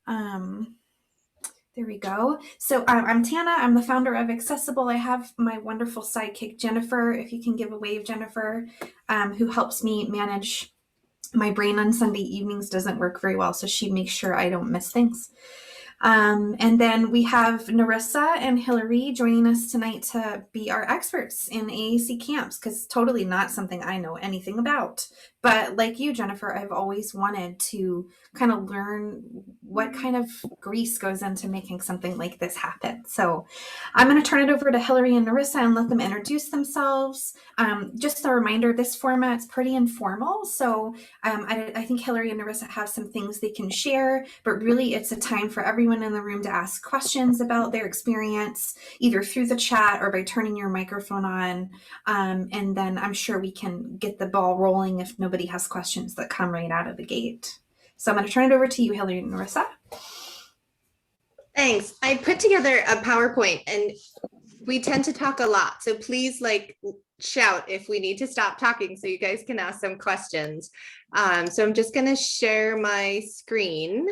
Um, there we go. So I'm Tana. I'm the founder of Accessible. I have my wonderful sidekick, Jennifer, if you can give a wave, Jennifer, who helps me manage my brain on Sunday evenings doesn't work very well, so she makes sure I don't miss things. And then we have Nerissa and Hillary joining us tonight to be our experts in AAC camps, because totally not something I know anything about. But like you, Jennifer, I've always wanted to kind of learn what kind of grease goes into making something like this happen. So I'm going to turn it over to Hillary and Nerissa and let them introduce themselves. Just a reminder, this format's pretty informal, so I think Hillary and Nerissa have some things they can share, but really it's a time for everyone in the room to ask questions about their experience, either through the chat or by turning your microphone on. And then I'm sure we can get the ball rolling if nobody has questions that come right out of the gate. So I'm going to turn it over to you, Hillary and Nerissa. Thanks. I put together a PowerPoint and we tend to talk a lot. So please shout if we need to stop talking so you guys can ask some questions. So I'm just going to share my screen.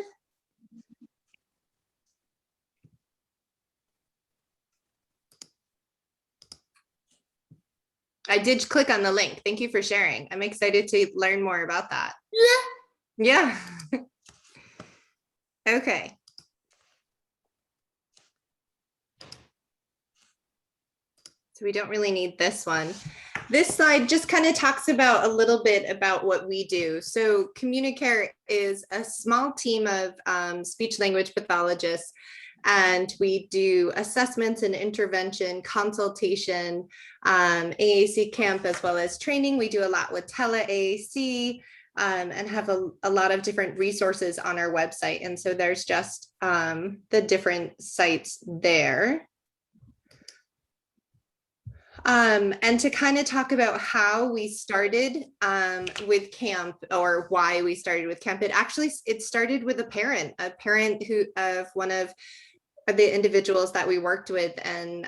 I did click on the link. Thank you for sharing. I'm excited to learn more about that. Yeah. Okay. So we don't really need this one. This slide just kind of talks about a little bit about what we do. So Communicare is a small team of speech language pathologists, and we do assessments and intervention, consultation, AAC camp, as well as training. We do a lot with tele-AAC and have a lot of different resources on our website. And so there's just the different sites there. And to kind of talk about how we started with camp, or why we started with camp, it started with a parent of one of the individuals that we worked with, and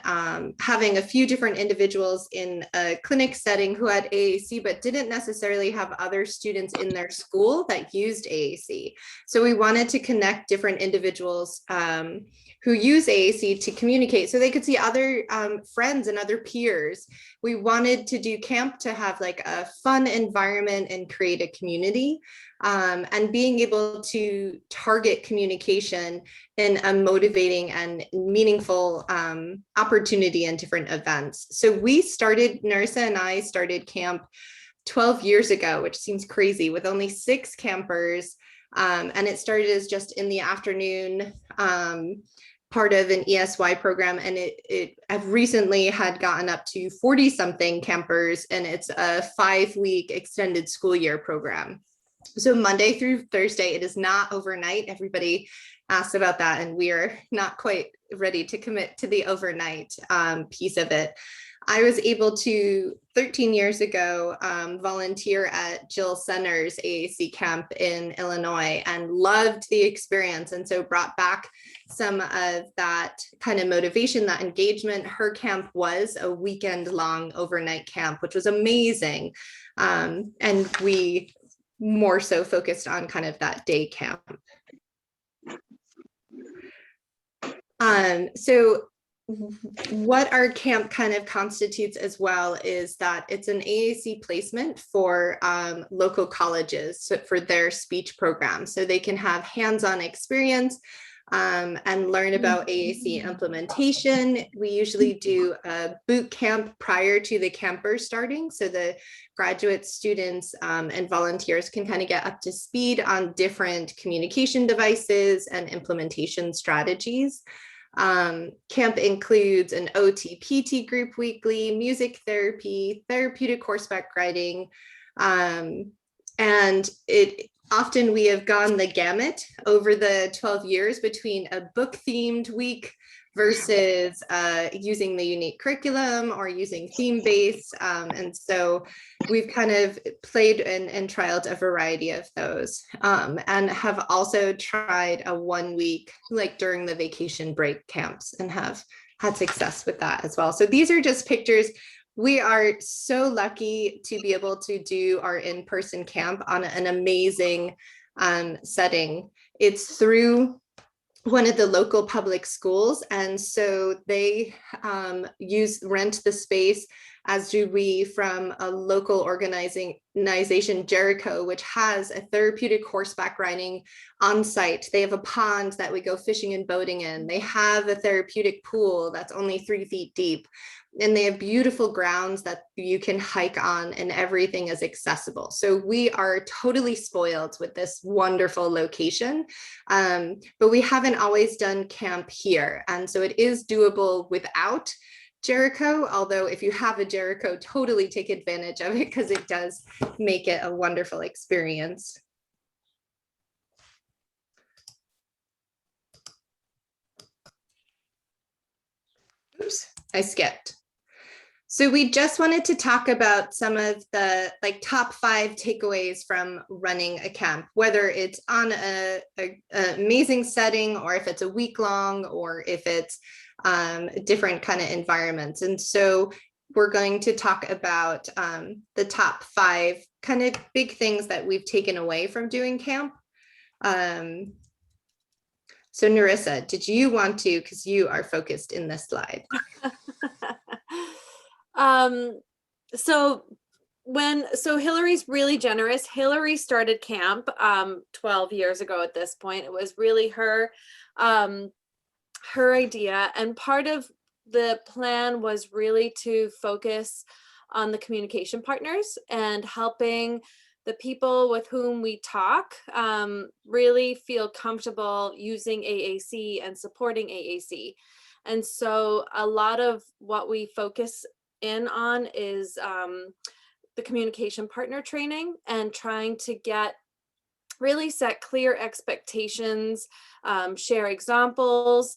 having a few different individuals in a clinic setting who had AAC but didn't necessarily have other students in their school that used AAC. So we wanted to connect different individuals who use AAC to communicate so they could see other friends and other peers. We wanted to do camp to have like a fun environment and create a community, and being able to target communication in a motivating and meaningful opportunity in different events. So Nerissa and I started camp 12 years ago, which seems crazy, with only 6 campers. And it started as just in the afternoon, part of an ESY program, and it recently had gotten up to 40 something campers, and it's a 5-week extended school year program. So Monday through Thursday, it is not overnight. Everybody asked about that, and we are not quite ready to commit to the overnight piece of it. I was able to, 13 years ago, volunteer at Jill Senner's AAC camp in Illinois, and loved the experience, and so brought back some of that kind of motivation, that engagement. Her camp was a weekend-long overnight camp, which was amazing, and we more so focused on kind of that day camp. So what our camp kind of constitutes as well is that it's an AAC placement for local colleges, for their speech program, so they can have hands-on experience and learn about AAC implementation. We usually do a boot camp prior to the campers starting, so the graduate students and volunteers can kind of get up to speed on different communication devices and implementation strategies. Camp includes an OT-PT group weekly, music therapy, therapeutic horseback riding, and often we have gone the gamut over the 12 years between a book-themed week versus using the unique curriculum or using theme-based. And so we've kind of played and trialed a variety of those, and have also tried a 1 week, like during the vacation break camps, and have had success with that as well. So these are just pictures. We are so lucky to be able to do our in-person camp on an amazing setting. It's through one of the local public schools. And so they rent the space, as do we, from a local organization, Jericho, which has a therapeutic horseback riding on site. They have a pond that we go fishing and boating in. They have a therapeutic pool that's only 3 feet deep. And they have beautiful grounds that you can hike on, and everything is accessible. So we are totally spoiled with this wonderful location, but we haven't always done camp here. And so it is doable without Jericho, although if you have a Jericho, totally take advantage of it, because it does make it a wonderful experience. Oops, I skipped. So we just wanted to talk about some of the top 5 takeaways from running a camp, whether it's on an amazing setting, or if it's a week long, or if it's different kind of environments. And so we're going to talk about the top 5 kind of big things that we've taken away from doing camp. So Nerissa, did you want to, because you are focused in this slide. So Hillary's really generous. Hillary started camp 12 years ago at this point. It was really her idea, and part of the plan was really to focus on the communication partners and helping the people with whom we talk really feel comfortable using AAC and supporting AAC. And so a lot of what we focus in on is the communication partner training, and trying to really set clear expectations, share examples,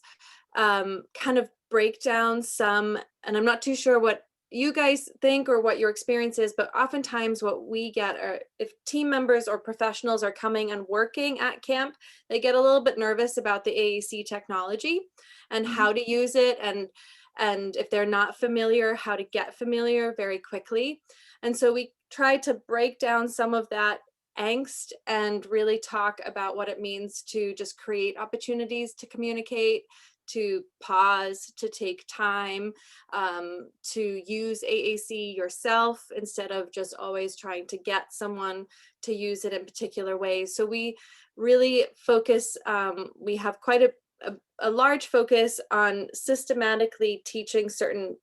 kind of break down some, and I'm not too sure what you guys think or what your experience is, but oftentimes what we get are, if team members or professionals are coming and working at camp, they get a little bit nervous about the AAC technology and how to use it, and if they're not familiar, how to get familiar very quickly. And so we try to break down some of that angst and really talk about what it means to just create opportunities to communicate, to pause, to take time, to use AAC yourself instead of just always trying to get someone to use it in particular ways. So we really focus, we have quite a large focus on systematically teaching certain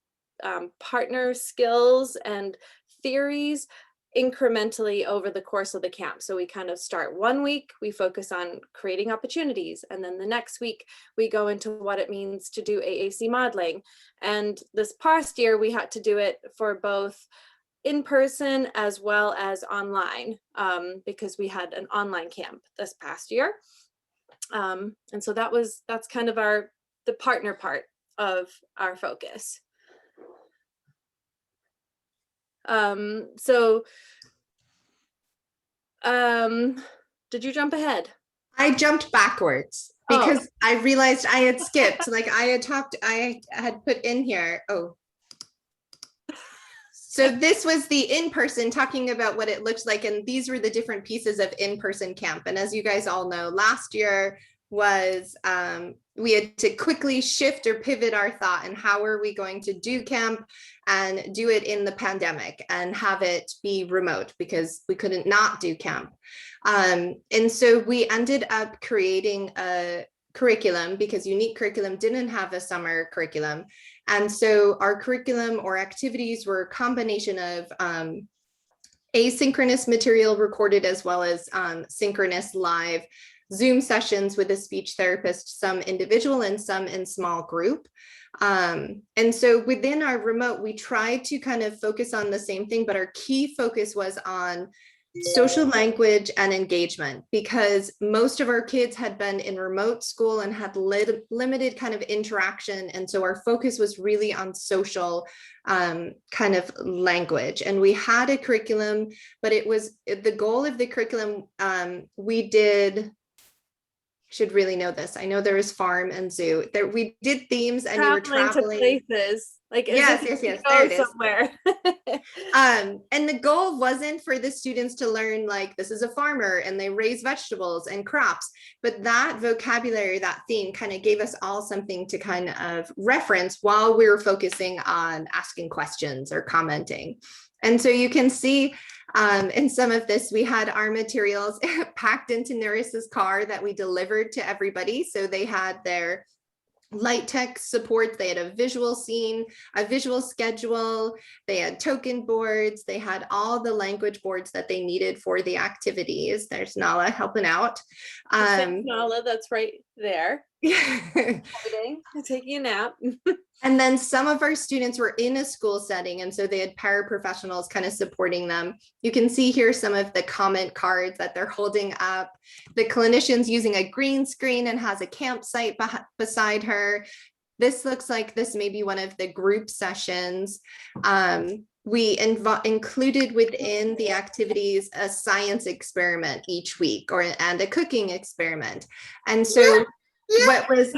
partner skills and theories incrementally over the course of the camp. So we kind of start 1 week, we focus on creating opportunities. And then the next week, we go into what it means to do AAC modeling. And this past year, we had to do it for both in person as well as online, because we had an online camp this past year. And so that's kind of the partner part of our focus. Did you jump ahead? I jumped backwards because I realized I had skipped, I had put in here. Oh, so this was the in-person, talking about what it looked like. And these were the different pieces of in-person camp. And as you guys all know, last year was, we had to quickly shift or pivot our thought, and how are we going to do camp and do it in the pandemic and have it be remote, because we couldn't not do camp. And so we ended up creating a curriculum, because Unique Curriculum didn't have a summer curriculum. And so our curriculum or activities were a combination of asynchronous material recorded, as well as synchronous live Zoom sessions with a speech therapist, some individual and some in small group. And so within our remote, we tried to kind of focus on the same thing, but our key focus was on social language and engagement, because most of our kids had been in remote school and had limited kind of interaction. And so our focus was really on social kind of language. And we had a curriculum, but it was the goal of the curriculum. We did should really know this. I know there was farm and zoo. There we did themes and you were Traveling to traveling. places. Like, as Yes, if yes, you yes. go There it is. somewhere. And the goal wasn't for the students to learn like this is a farmer and they raise vegetables and crops, but that vocabulary, that theme kind of gave us all something to kind of reference while we were focusing on asking questions or commenting. And so you can see in some of this, we had our materials packed into Nerissa's car that we delivered to everybody. So they had their light text support, they had a visual scene, a visual schedule, they had token boards, they had all the language boards that they needed for the activities. There's Nala helping out. Nala, that's right there. Taking a nap. And then some of our students were in a school setting, and so they had paraprofessionals kind of supporting them. You can see here some of the comment cards that they're holding up. The clinician's using a green screen and has a campsite beside her. This looks like this may be one of the group sessions. We included within the activities a science experiment each week and a cooking experiment. And so what was,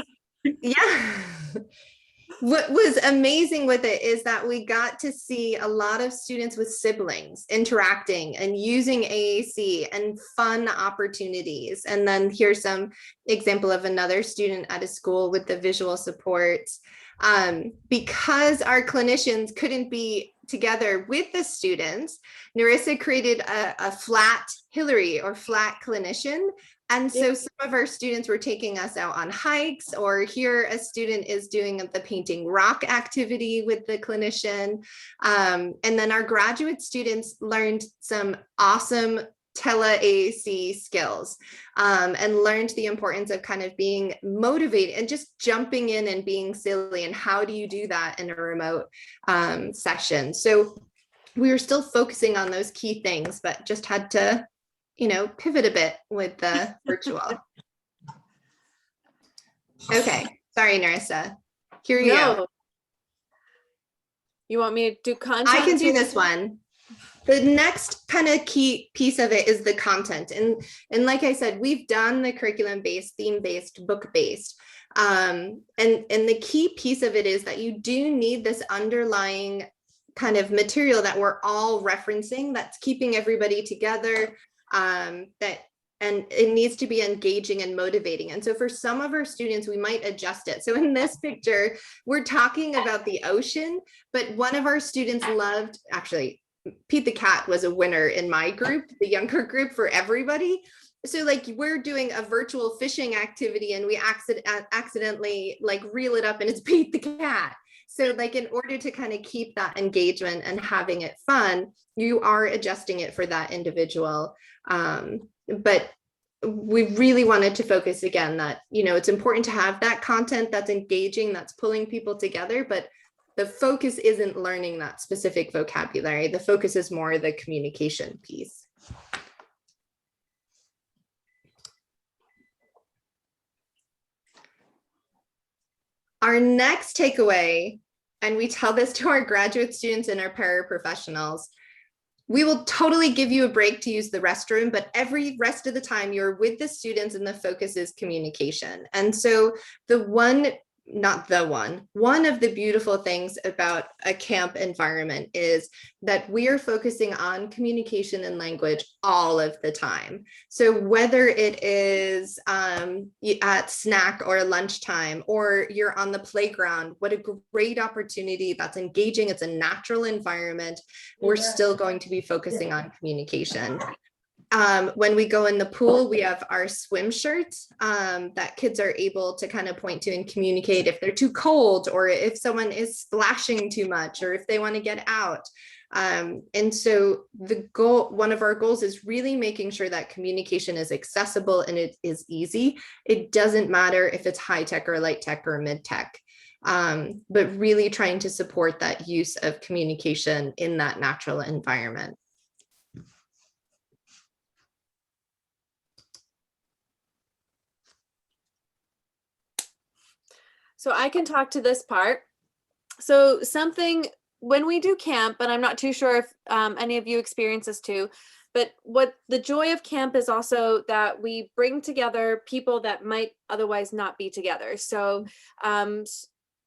what was amazing with it is that we got to see a lot of students with siblings interacting and using AAC and fun opportunities. And then here's some example of another student at a school with the visual supports. Because our clinicians couldn't be together with the students, Nerissa created a flat Hillary or flat clinician. And so some of our students were taking us out on hikes, or here a student is doing the painting rock activity with the clinician. And then our graduate students learned some awesome tele-AAC skills and learned the importance of kind of being motivated and just jumping in and being silly. And how do you do that in a remote session? So we were still focusing on those key things, but just had to, you know, pivot a bit with the virtual. Okay, sorry, Nerissa. Here you go. You want me to do content? I can do this one. The next kind of key piece of it is the content. And like I said, we've done the curriculum-based, theme-based, book-based. And the key piece of it is that you do need this underlying kind of material that we're all referencing that's keeping everybody together, and it needs to be engaging and motivating. And so for some of our students, we might adjust it. So in this picture, we're talking about the ocean, but one of our students loved, actually, Pete the cat was a winner in my group, the younger group, for everybody. So like we're doing a virtual fishing activity and we accidentally like reel it up and it's Pete the cat. So like in order to kind of keep that engagement and having it fun, you are adjusting it for that individual. But we really wanted to focus again that, you know, it's important to have that content that's engaging, that's pulling people together, but the focus isn't learning that specific vocabulary. The focus is more the communication piece. Our next takeaway, and we tell this to our graduate students and our paraprofessionals, we will totally give you a break to use the restroom, but every rest of the time you're with the students and the focus is communication. And so one of the beautiful things about a camp environment is that we are focusing on communication and language all of the time. So whether it is at snack or lunchtime, or you're on the playground, what a great opportunity. That's engaging. It's a natural environment. We're still going to be focusing on communication. When we go in the pool, we have our swim shirts that kids are able to kind of point to and communicate if they're too cold, or if someone is splashing too much, or if they want to get out. And so one of our goals is really making sure that communication is accessible and it is easy. It doesn't matter if it's high tech or light tech or mid tech, but really trying to support that use of communication in that natural environment. So I can talk to this part. So something when we do camp, and I'm not too sure if any of you experience this too, But what the joy of camp is also that we bring together people that might otherwise not be together. So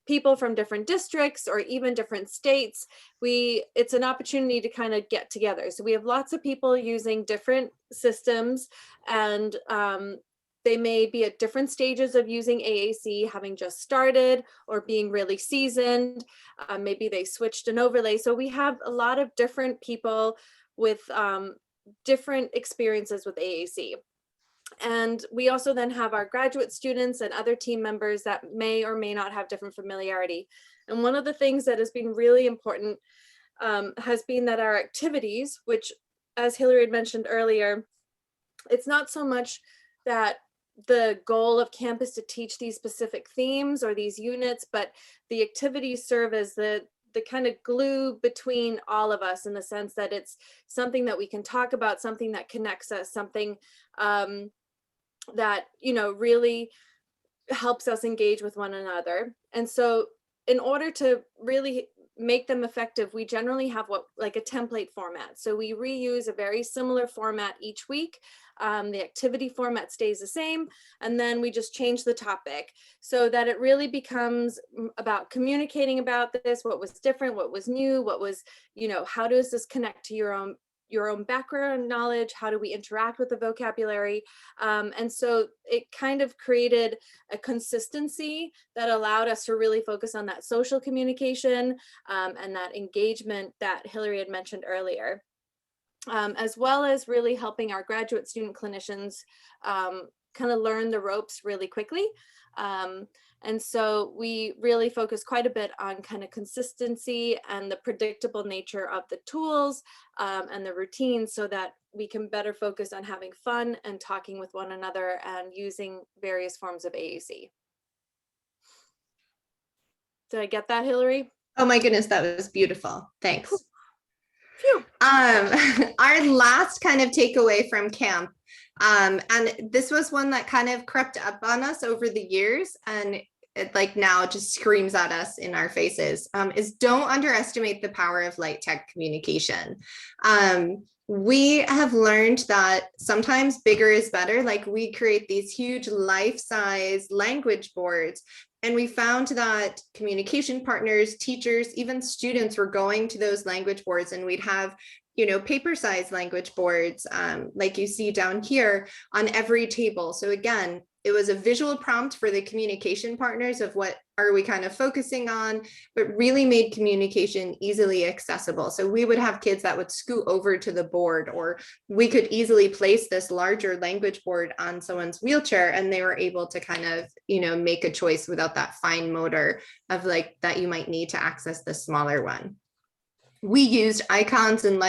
people from different districts or even different states, it's an opportunity to kind of get together. So we have lots of people using different systems, and they may be at different stages of using AAC, having just started or being really seasoned. Maybe they switched an overlay. So we have a lot of different people with different experiences with AAC. And we also then have our graduate students and other team members that may or may not have different familiarity. And one of the things that has been really important has been that our activities, which, as Hillary had mentioned earlier, it's not so much that the goal of camp is to teach these specific themes or these units, but the activities serve as the kind of glue between all of us, in the sense that it's something that we can talk about, something that connects us, something that, you know, really helps us engage with one another. And so in order to really make them effective, we generally have like a template format. So we reuse a very similar format each week. The activity format stays the same, and then we just change the topic so that it really becomes about communicating about this, what was different, what was new, what was, you know, how does this connect to your own background knowledge? How do we interact with the vocabulary? And so it kind of created a consistency that allowed us to really focus on that social communication and that engagement that Hillary had mentioned earlier, as well as really helping our graduate student clinicians kind of learn the ropes really quickly. And so we really focus quite a bit on kind of consistency and the predictable nature of the tools and the routines, so that we can better focus on having fun and talking with one another and using various forms of AAC. Did I get that, Hillary? Oh my goodness, that was beautiful. Thanks. Phew. Our last kind of takeaway from camp, and this was one that kind of crept up on us over the years, and it like now just screams at us in our faces, is don't underestimate the power of light tech communication. We have learned that sometimes bigger is better. Like, we create these huge life-size language boards, and we found that communication partners, teachers, even students were going to those language boards, and we'd have, you know, paper-sized language boards like you see down here on every table. So again, it was a visual prompt for the communication partners of what are we kind of focusing on, but really made communication easily accessible. So we would have kids that would scoot over to the board, or we could easily place this larger language board on someone's wheelchair, and they were able to kind of, you know, make a choice without that fine motor of like that you might need to access the smaller one. We used icons and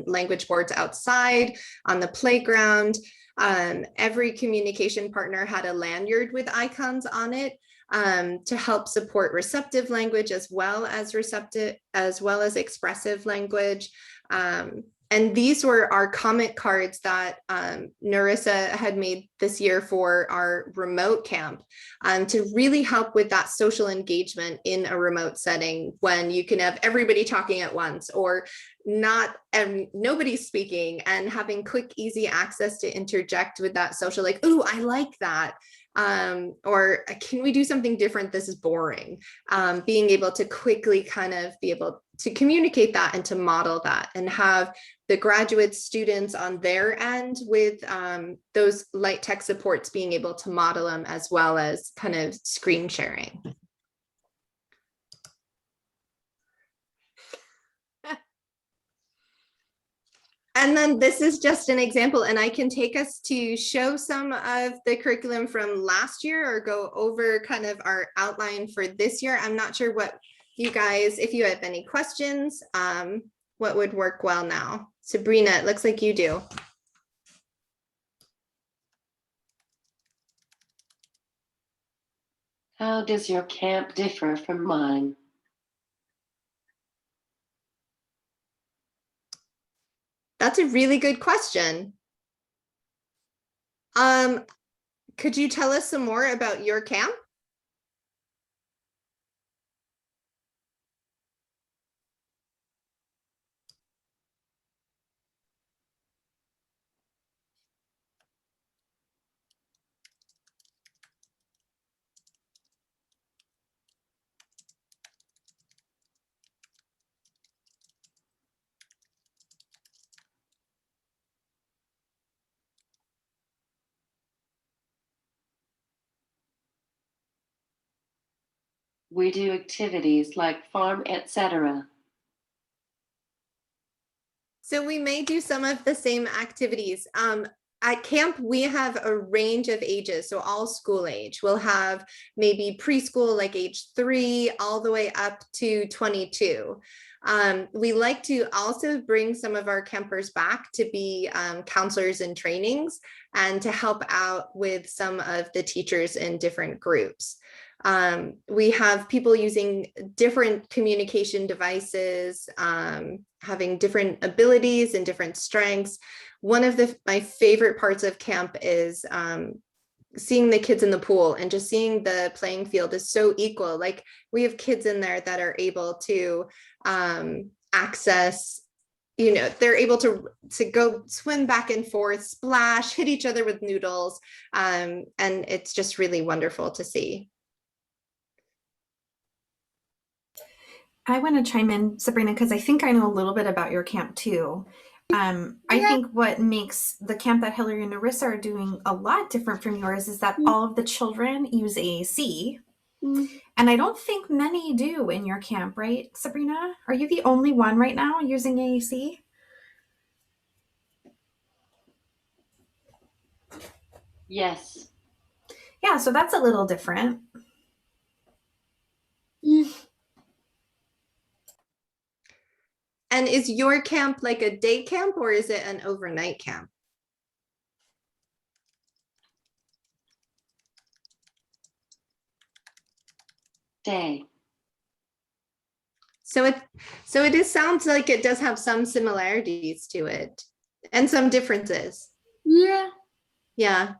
language boards outside on the playground. Every communication partner had a lanyard with icons on it to help support receptive language as well as expressive language. And these were our comment cards that Nerissa had made this year for our remote camp to really help with that social engagement in a remote setting, when you can have everybody talking at once, or not nobody speaking, and having quick, easy access to interject with that social, like, ooh, I like that. Or can we do something different? This is boring. Being able to quickly kind of be able to communicate that and to model that, and have the graduate students on their end with those light tech supports being able to model them, as well as kind of screen sharing. And then this is just an example, and I can take us to show some of the curriculum from last year, or go over kind of our outline for this year. I'm not sure what you guys, if you have any questions, what would work well now. Sabrina, it looks like you do. How does your camp differ from mine? That's a really good question. Could you tell us some more about your camp? We do activities like farm, etc. So we may do some of the same activities. At camp, we have a range of ages, so all school age. We'll have maybe preschool, like age 3, all the way up to 22. We like to also bring some of our campers back to be counselors in trainings and to help out with some of the teachers in different groups. We have people using different communication devices, having different abilities and different strengths. One of my favorite parts of camp is seeing the kids in the pool and just seeing the playing field is so equal. Like we have kids in there that are able to access, they're able to go swim back and forth, splash, hit each other with noodles. And it's just really wonderful to see. I want to chime in, Sabrina, because I think I know a little bit about your camp too. I think what makes the camp that Hillary and Nerissa are doing a lot different from yours is that all of the children use AAC. And I don't think many do in your camp, right, Sabrina? Are you the only one right now using AAC? Yes. Yeah, so that's a little different. And is your camp like a day camp or is it an overnight camp? Day. So it sounds like it does have some similarities to it and some differences. Yeah. Yeah.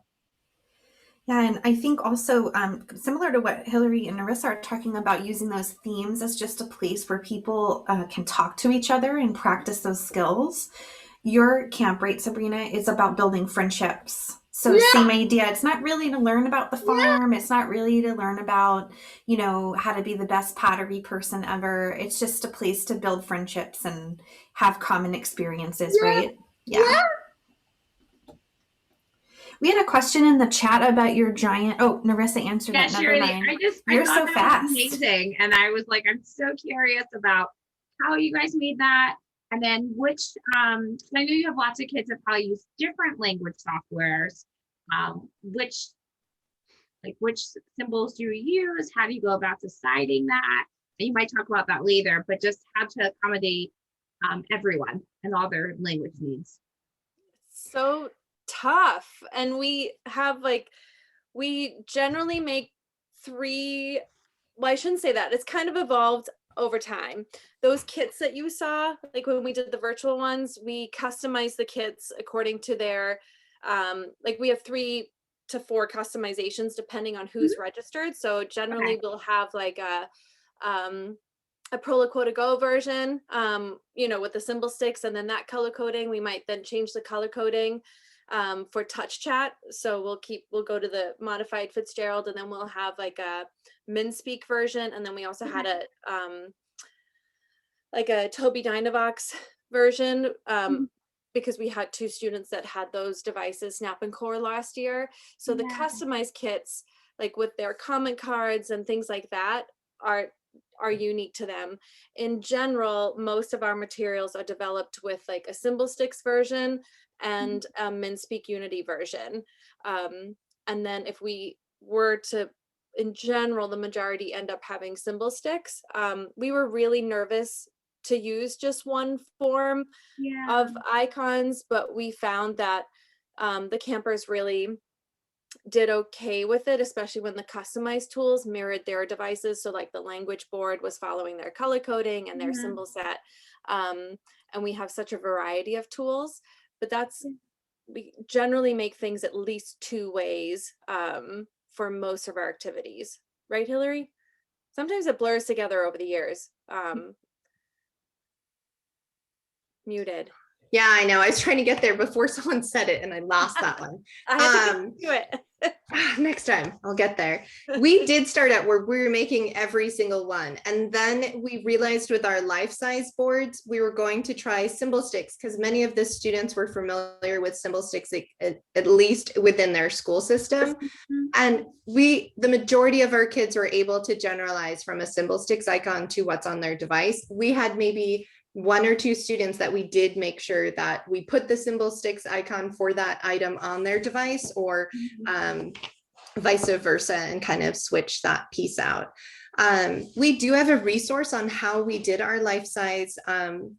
Yeah, and I think also similar to what Hillary and Nerissa are talking about, using those themes as just a place where people can talk to each other and practice those skills. Your camp, right, Sabrina, is about building friendships. So same idea. It's not really to learn about the farm. It's not really to learn about, how to be the best pottery person ever. It's just a place to build friendships and have common experiences, right? Yeah. We had a question in the chat about your giant. Oh, Nerissa answered it. Never Shirley, mind. I You're thought so that fast. was amazing, and I was like, I'm so curious about how you guys made that, and then which. I know you have lots of kids that probably use different language softwares. Which symbols do you use? How do you go about deciding that? And you might talk about that later, but just how to accommodate everyone and all their language needs. So tough. And we generally make 3, well, I shouldn't say that. It's kind of evolved over time. Those kits that you saw, like when we did the virtual ones, we customized the kits according to their, we have 3 to 4 customizations depending on who's registered. So generally we'll have like a Pro Lakota Go version, with the symbol sticks and then that color coding. We might then change the color coding for touch chat. So we'll go to the modified Fitzgerald, and then we'll have like a MinSpeak version. And then we also had a Toby Dynavox version, because we had 2 students that had those devices, Snap and Core, last year. So the customized kits, like with their comment cards and things like that, are unique to them. In general, most of our materials are developed with like a symbol sticks version and a MinSpeak Unity version. And then if we were to, in general, the majority end up having symbol sticks. We were really nervous to use just one form of icons, but we found that the campers really did okay with it, especially when the customized tools mirrored their devices. So like the language board was following their color coding and their symbol set. And we have such a variety of tools, but we generally make things at least 2 ways for most of our activities. Right, Hillary? Sometimes it blurs together over the years. Muted. Yeah, I know. I was trying to get there before someone said it and I lost that one. I had to do it. Next time I'll get there. We did start out where we were making every single one. And then we realized with our life size boards, we were going to try symbol sticks because many of the students were familiar with symbol sticks, at least within their school system. And the majority of our kids were able to generalize from a symbol sticks icon to what's on their device. We had maybe 1 or 2 students that we did make sure that we put the symbol sticks icon for that item on their device, or vice versa, and kind of switch that piece out. We do have a resource on how we did our life size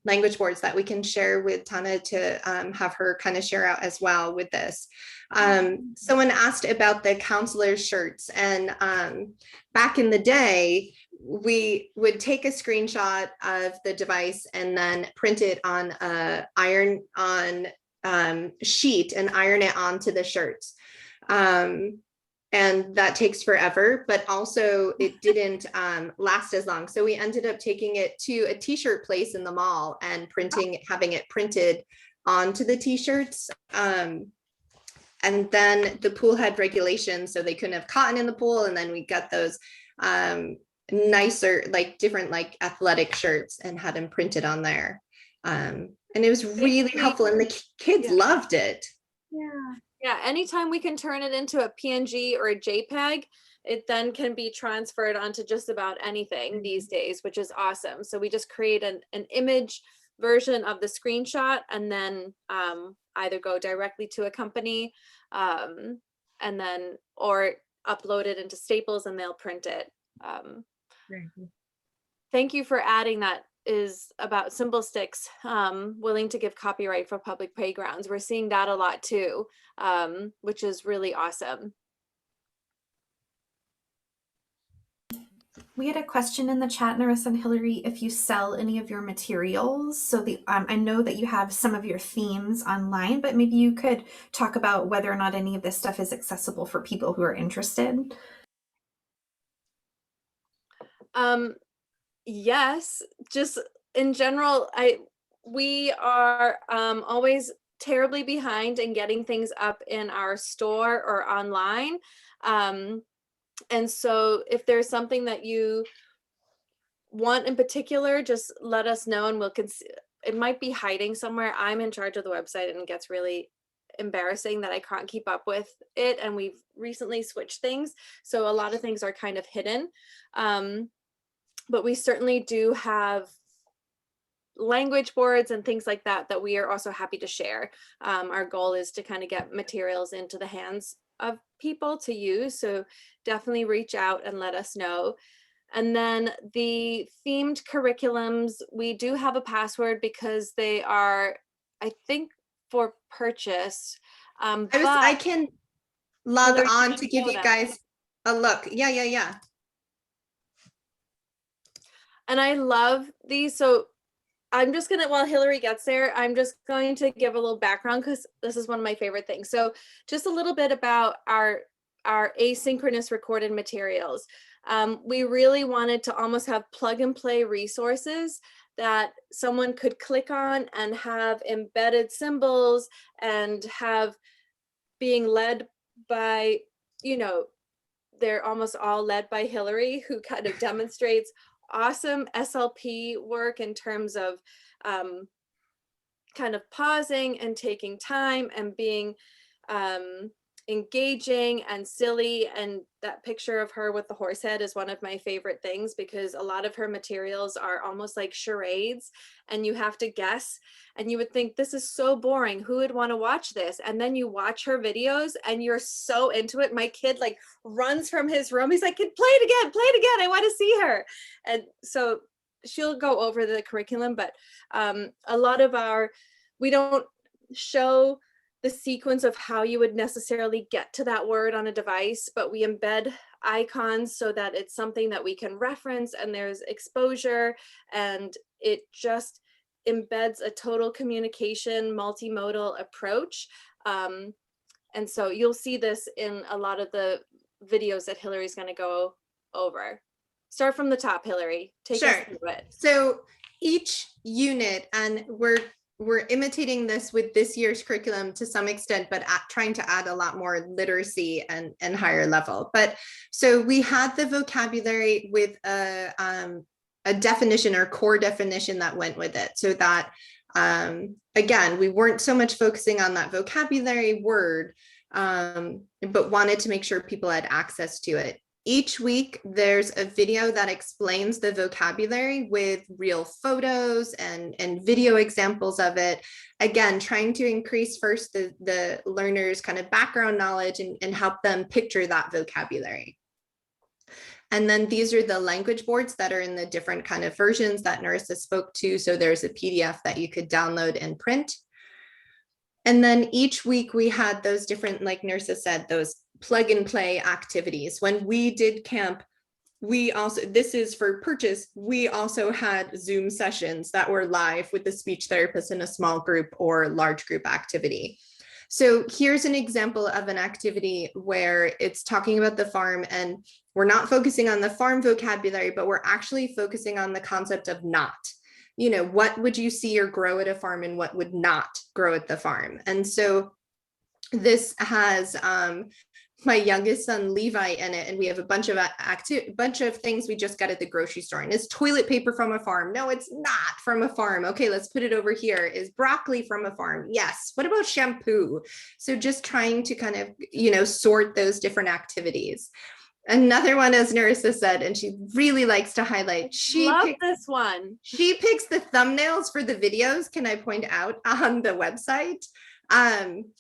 language boards that we can share with Tana to have her kind of share out as well with this. Someone asked about the counselor shirts, and back in the day, we would take a screenshot of the device and then print it on a iron-on sheet and iron it onto the shirts. And that takes forever, but also it didn't last as long. So we ended up taking it to a t-shirt place in the mall and having it printed onto the t-shirts. And then the pool had regulations, so they couldn't have cotton in the pool. And then we got those nicer, like different, like athletic shirts, and had them printed on there. And it was really helpful, and the kids loved it. Yeah, anytime we can turn it into a PNG or a JPEG, it then can be transferred onto just about anything these days, which is awesome. So we just create an image version of the screenshot, and then either go directly to a company and then, or upload it into Staples and they'll print it. Thank you for adding that is about symbol sticks, willing to give copyright for public playgrounds. We're seeing that a lot too, which is really awesome. We had a question in the chat, Nerissa and Hillary, if you sell any of your materials. So I know that you have some of your themes online, but maybe you could talk about whether or not any of this stuff is accessible for people who are interested. Yes, just in general, we are always terribly behind in getting things up in our store or online. And so if there's something that you want in particular, just let us know and we'll it might be hiding somewhere. I'm in charge of the website and it gets really embarrassing that I can't keep up with it. And we've recently switched things. So a lot of things are kind of hidden. But we certainly do have language boards and things like that that we are also happy to share. Our goal is to kind of get materials into the hands of people to use. So definitely reach out and let us know. And then the themed curriculums, we do have a password because they are, I think, for purchase. I can log on to give you guys a look. Yeah. And I love these. So I'm just gonna, while Hillary gets there, I'm just going to give a little background because this is one of my favorite things. So just a little bit about our asynchronous recorded materials. We really wanted to almost have plug and play resources that someone could click on and have embedded symbols and have being led by, they're almost all led by Hillary, who kind of demonstrates awesome SLP work in terms of kind of pausing and taking time and being engaging and silly. And that picture of her with the horse head is one of my favorite things because a lot of her materials are almost like charades and you have to guess, and you would think this is so boring, who would want to watch this? And then you watch her videos and you're so into it. My kid like runs from his room, he's like, play it again, I want to see her. And so she'll go over the curriculum, but a lot of we don't show the sequence of how you would necessarily get to that word on a device, but we embed icons so that it's something that we can reference and there's exposure, and it just embeds a total communication multimodal approach. And so you'll see this in a lot of the videos that Hillary's going to go over. Start from the top, Hillary. Take us through it. So each unit, and we're imitating this with this year's curriculum to some extent, but trying to add a lot more literacy and higher level. But so we had the vocabulary with a definition or core definition that went with it, so that again, we weren't so much focusing on that vocabulary word, but wanted to make sure people had access to it. Each week, there's a video that explains the vocabulary with real photos and video examples of it. Again, trying to increase first the learners' kind of background knowledge and help them picture that vocabulary. And then these are the language boards that are in the different kind of versions that Nerissa spoke to. So there's a PDF that you could download and print. And then each week we had those different, like Nerissa said, those plug and play activities. When we did camp, we also, this is for purchase, we also had Zoom sessions that were live with the speech therapist in a small group or large group activity. So here's an example of an activity where it's talking about the farm, and we're not focusing on the farm vocabulary, but we're actually focusing on the concept of not. You know, what would you see or grow at a farm and what would not grow at the farm? And so this has my youngest son Levi in it, and we have a bunch of things we just got at the grocery store. And is toilet paper from a farm? No, it's not from a farm. Okay, let's put it over here. Is broccoli from a farm? Yes. What about shampoo? So just trying to kind of, you know, sort those different activities. Another one, as Nerissa said, and she really likes to highlight, Love this one. She picks the thumbnails for the videos, can I point out, on the website.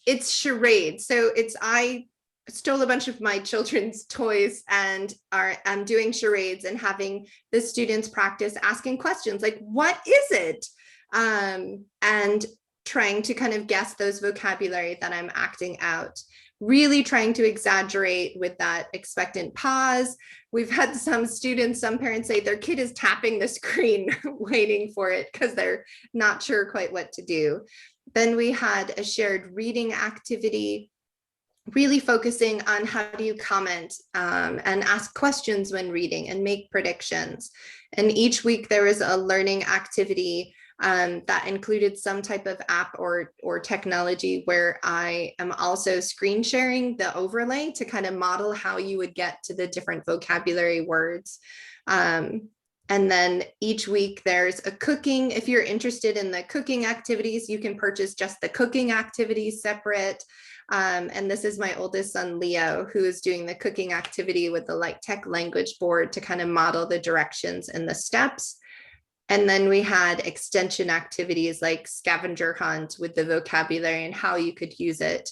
It's charades. So I stole a bunch of my children's toys and I'm doing charades and having the students practice asking questions like, what is it? And trying to kind of guess those vocabulary that I'm acting out. Really trying to exaggerate with that expectant pause. We've had some students, some parents say their kid is tapping the screen waiting for it because they're not sure quite what to do. Then we had a shared reading activity, really focusing on how do you comment and ask questions when reading and make predictions. And each week there was a learning activity that included some type of app or technology where I am also screen sharing the overlay to kind of model how you would get to the different vocabulary words. And then each week there's a cooking. If you're interested in the cooking activities, you can purchase just the cooking activities separate. And this is my oldest son, Leo, who is doing the cooking activity with the Light Tech language board to kind of model the directions and the steps. And then we had extension activities like scavenger hunt with the vocabulary and how you could use it.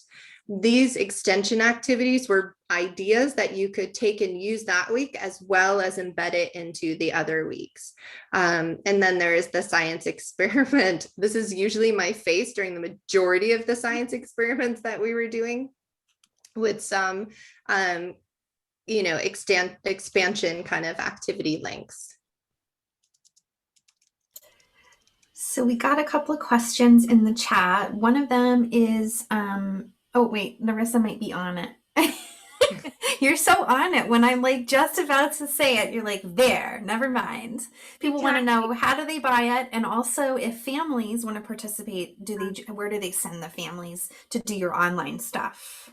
These extension activities were ideas that you could take and use that week as well as embed it into the other weeks. And then there is the science experiment. This is usually my face during the majority of the science experiments that we were doing with some, you know, expansion kind of activity links. So we got a couple of questions in the chat. One of them is, oh wait, Nerissa might be on it. You're so on it. When I'm like just about to say it, you're like, there, never mind. People want to know, how do they buy it? And also if families want to participate, where do they send the families to do your online stuff?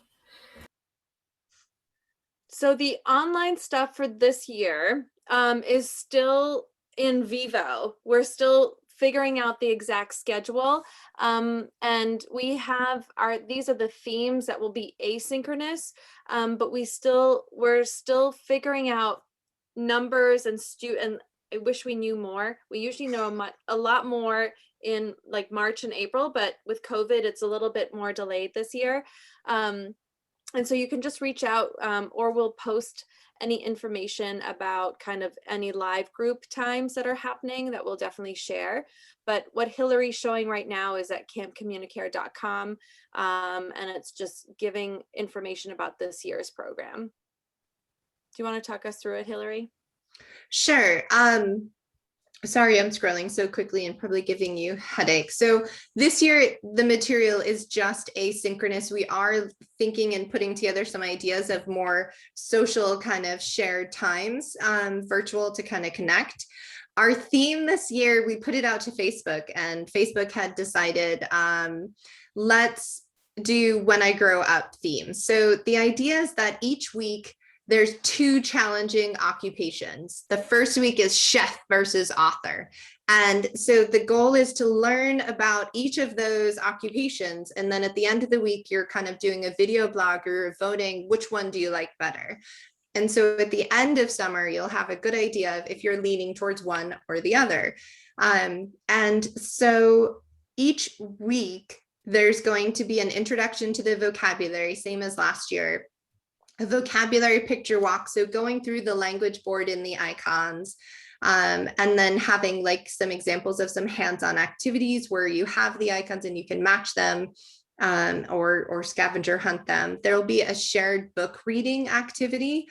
So the online stuff for this year is still in vivo. We're still figuring out the exact schedule. And we have these are the themes that will be asynchronous, but we're still figuring out numbers and I wish we knew more. We usually know a lot more in like March and April, but with COVID, it's a little bit more delayed this year. And so you can just reach out or we'll post any information about kind of any live group times that are happening that we'll definitely share. But what Hillary's showing right now is at campcommunicare.com, and it's just giving information about this year's program. Do you want to talk us through it, Hillary? Sure. Sorry, I'm scrolling so quickly and probably giving you headaches. So this year, the material is just asynchronous. We are thinking and putting together some ideas of more social kind of shared times, virtual to kind of connect. our theme this year, we put it out to Facebook, and Facebook had decided, let's do When I Grow Up themes. So the idea is that each week there's 2 challenging occupations. The first week is chef versus author. And so the goal is to learn about each of those occupations. And then at the end of the week, you're kind of doing a video blog or you're voting, which one do you like better? And so at the end of summer, you'll have a good idea of if you're leaning towards one or the other. And so each week, there's going to be an introduction to the vocabulary, same as last year, a vocabulary picture walk. So going through the language board in the icons, and then having like some examples of some hands-on activities where you have the icons and you can match them, or scavenger hunt them. There'll be a shared book reading activity.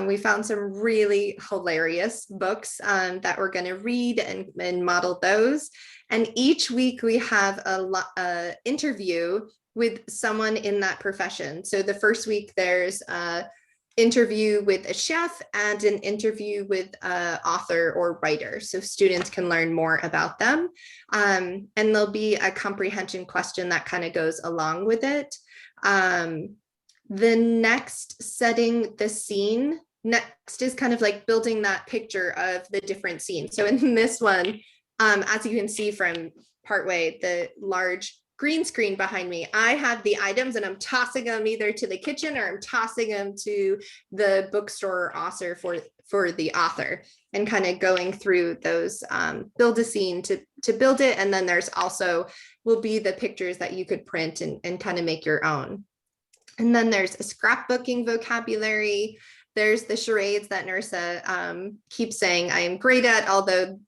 We found some really hilarious books that we're going to read and model those. And each week we have a interview with someone in that profession. So the first week there's a interview with a chef and an interview with an author or writer, so students can learn more about them. And there'll be a comprehension question that kind of goes along with it. The next, setting the scene, next is kind of like building that picture of the different scenes. So in this one, as you can see from partway, the large green screen behind me, I have the items and I'm tossing them either to the kitchen or I'm tossing them to the bookstore or author for the author, and kind of going through those, build a scene to build it. And then there's also will be the pictures that you could print and kind of make your own. And then there's a scrapbooking vocabulary. There's the charades that Nerissa keeps saying I am great at, although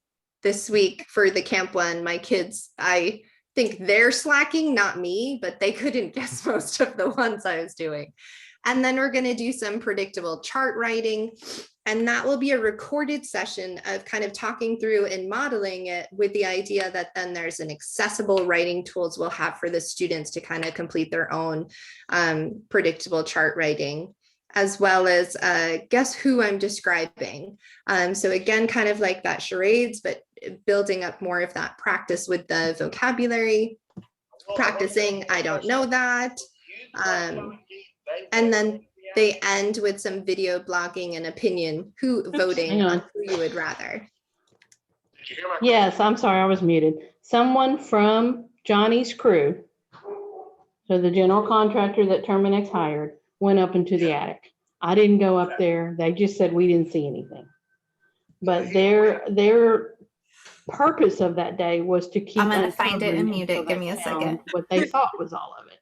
this week for the camp one, my kids, I think they're slacking, not me, but they couldn't guess most of the ones I was doing. And then we're going to do some predictable chart writing, and that will be a recorded session of kind of talking through and modeling it, with the idea that then there's an accessible writing tools we'll have for the students to kind of complete their own predictable chart writing, as well as guess who I'm describing. So again, kind of like that charades, but building up more of that practice with the vocabulary, practicing I don't know that. And then they end with some video blogging and opinion, voting on who you would rather. Yes, I'm sorry, I was muted. Someone from Johnny's crew, so the general contractor that Terminex hired, went up into the attic. I didn't go up there. They just said we didn't see anything. But their purpose of that day was to keep. I'm going to find it and mute it. Give me a second. What they thought was all of it.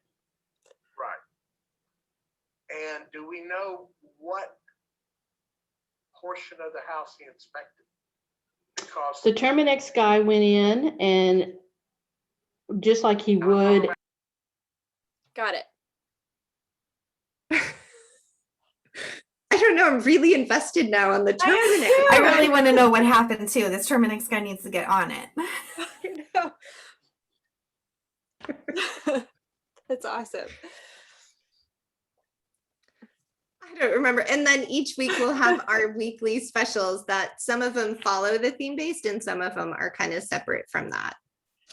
Right. And do we know what portion of the house he inspected? Because The Terminex guy went in and just like he would. Got it. I don't know, I'm really invested now on the Terminex. I really want to know what happened too. This Terminex guy needs to get on it. That's awesome. I don't remember. And then each week we'll have our weekly specials that some of them follow the theme based and some of them are kind of separate from that.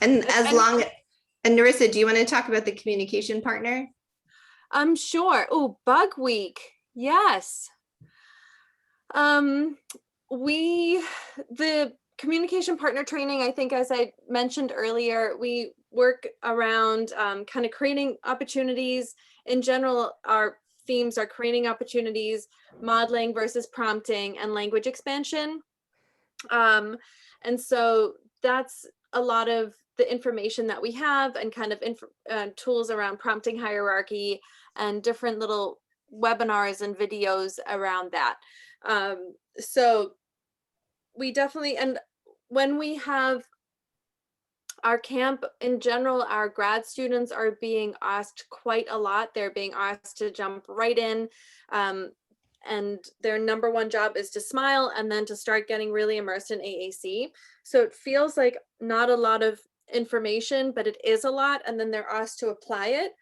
And and Nerissa, do you want to talk about the communication partner? I'm sure. Oh, bug week. Yes. The communication partner training, I think, as I mentioned earlier, we work around kind of creating opportunities. In general, our themes are creating opportunities, modeling versus prompting, and language expansion. And so that's a lot of the information that we have, and kind of tools around prompting hierarchy and different little webinars and videos around that. So we definitely, and when we have our camp in general, our grad students are being asked quite a lot. They're being asked to jump right in, and their number one job is to smile and then to start getting really immersed in AAC. So it feels like not a lot of information, but it is a lot, and then they're asked to apply it.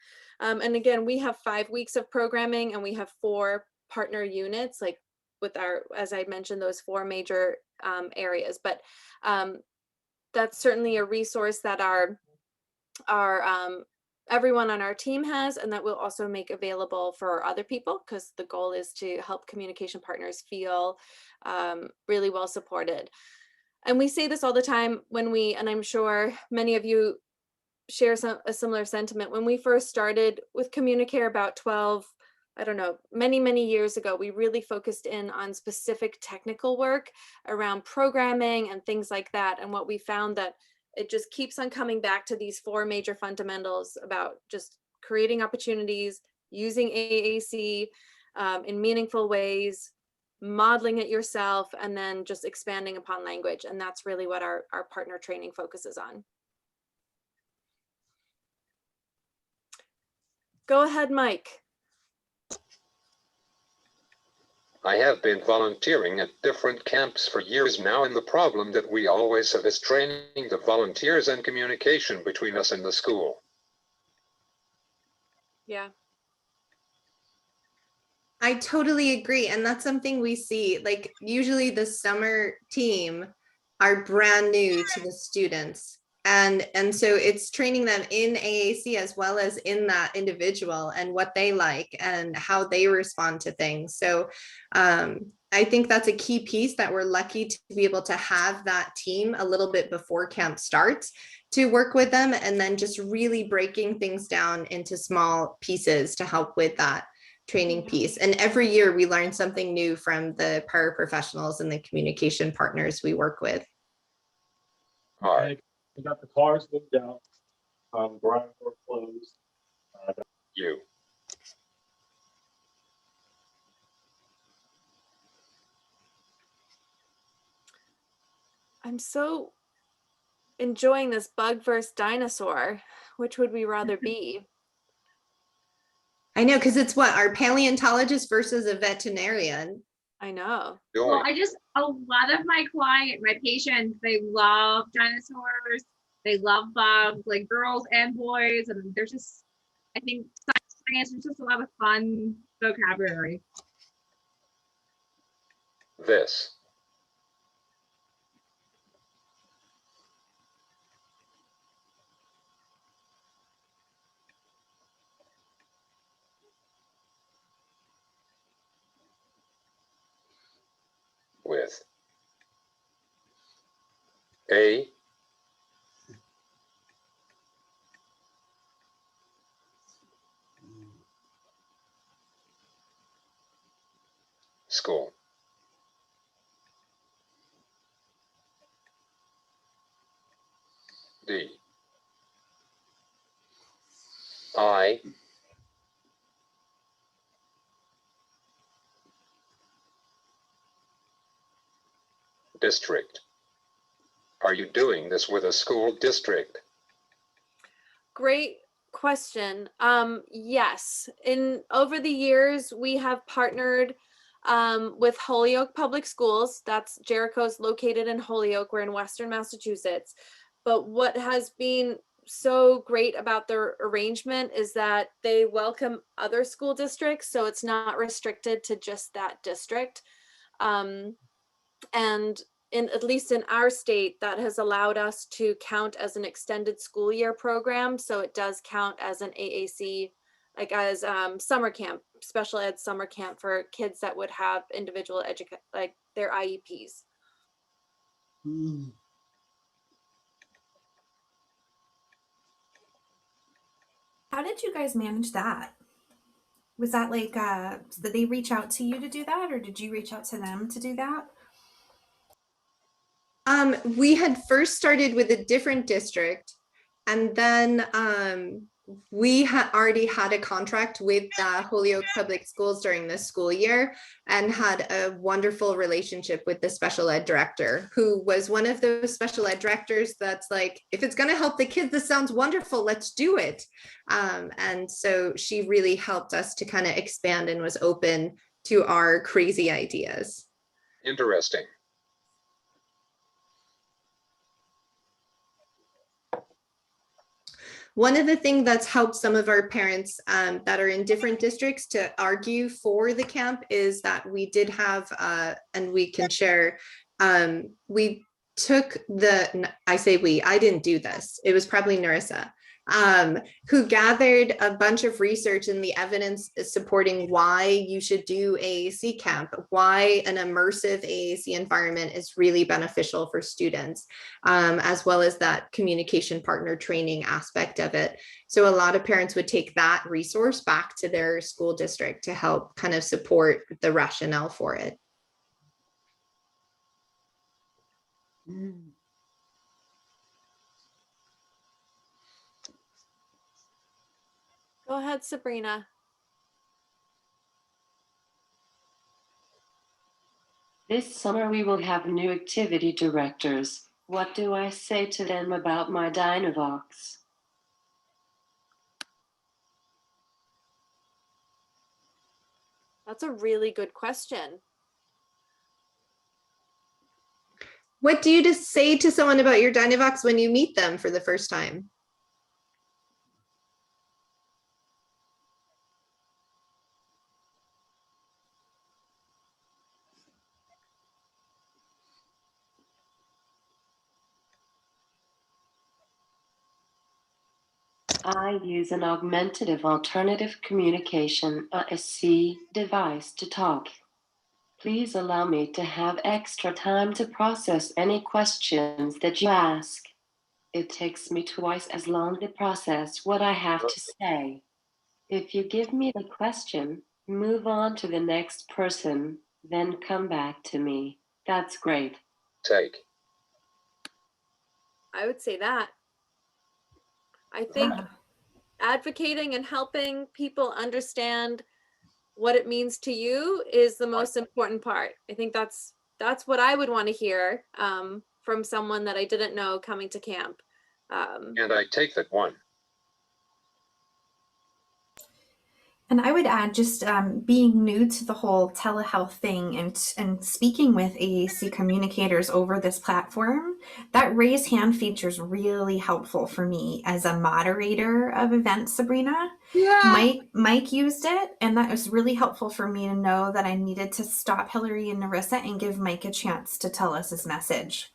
And again, we have 5 weeks of programming and we have 4 partner units, like with our, as I mentioned, those 4 major areas. But that's certainly a resource that our everyone on our team has, and that we'll also make available for other people, because the goal is to help communication partners feel really well supported. And we say this all the time when we, and I'm sure many of you share a similar sentiment, when we first started with Communicare about 12, I don't know, many years ago, we really focused in on specific technical work around programming and things like that. And what we found that it just keeps on coming back to these 4 major fundamentals about just creating opportunities, using AAC in meaningful ways, modeling it yourself, and then just expanding upon language. And that's really what our partner training focuses on. Go ahead, Mike. I have been volunteering at different camps for years now, and the problem that we always have is training the volunteers and communication between us and the school. Yeah. I totally agree. And that's something we see, like usually the summer team are brand new to the students. And so it's training them in AAC as well as in that individual and what they like and how they respond to things. So I think that's a key piece that we're lucky to be able to have that team a little bit before camp starts to work with them, and then just really breaking things down into small pieces to help with that training piece. And every year we learn something new from the paraprofessionals and the communication partners we work with. All right. We got the cars moved out. Garage door closed. You. I'm so enjoying this bug versus dinosaur. Which would we rather be? I know, because it's what, our paleontologist versus a veterinarian. I know. Well, a lot of my patients, they love dinosaurs, they love bugs, like girls and boys, and there's just, I think science is just a lot of fun vocabulary. This. With a school. D. I. District. Are you doing this with a school district? Great question. Yes, over the years, we have partnered with Holyoke Public Schools. That's Jericho's located in Holyoke. We're in Western Massachusetts. But what has been so great about their arrangement is that they welcome other school districts, so it's not restricted to just that district. And at least in our state, that has allowed us to count as an extended school year program. So it does count as an AAC, like as summer camp, special ed summer camp for kids that would have individual like their IEPs. How did you guys manage that? Was that like, did they reach out to you to do that, or did you reach out to them to do that? We had first started with a different district, and then we had already had a contract with Holyoke Public Schools during this school year, and had a wonderful relationship with the special ed director, who was one of those special ed directors that's like, if it's going to help the kids, this sounds wonderful, let's do it. And so she really helped us to kind of expand and was open to our crazy ideas. Interesting. One of the things that's helped some of our parents that are in different districts to argue for the camp is that we did have, and we can share, we took I say we, I didn't do this. It was probably Nerissa, who gathered a bunch of research and the evidence supporting why you should do AAC camp, why an immersive AAC environment is really beneficial for students, as well as that communication partner training aspect of it. So a lot of parents would take that resource back to their school district to help kind of support the rationale for it. Go ahead, Sabrina. This summer we will have new activity directors. What do I say to them about my Dynavox? That's a really good question. What do you just say to someone about your Dynavox when you meet them for the first time? I use an augmentative alternative communication AAC device to talk. Please allow me to have extra time to process any questions that you ask. It takes me twice as long to process what I have to say. If you give me the question, move on to the next person, then come back to me. That's great. Take. I would say that. I think advocating and helping people understand what it means to you is the most important part. I think that's what I would want to hear from someone that I didn't know coming to camp. And I take that one. And I would add just being new to the whole telehealth thing and speaking with AAC communicators over this platform, that raise hand feature is really helpful for me as a moderator of events, Sabrina. Yeah. Mike used it, and that was really helpful for me to know that I needed to stop Hillary and Nerissa and give Mike a chance to tell us his message.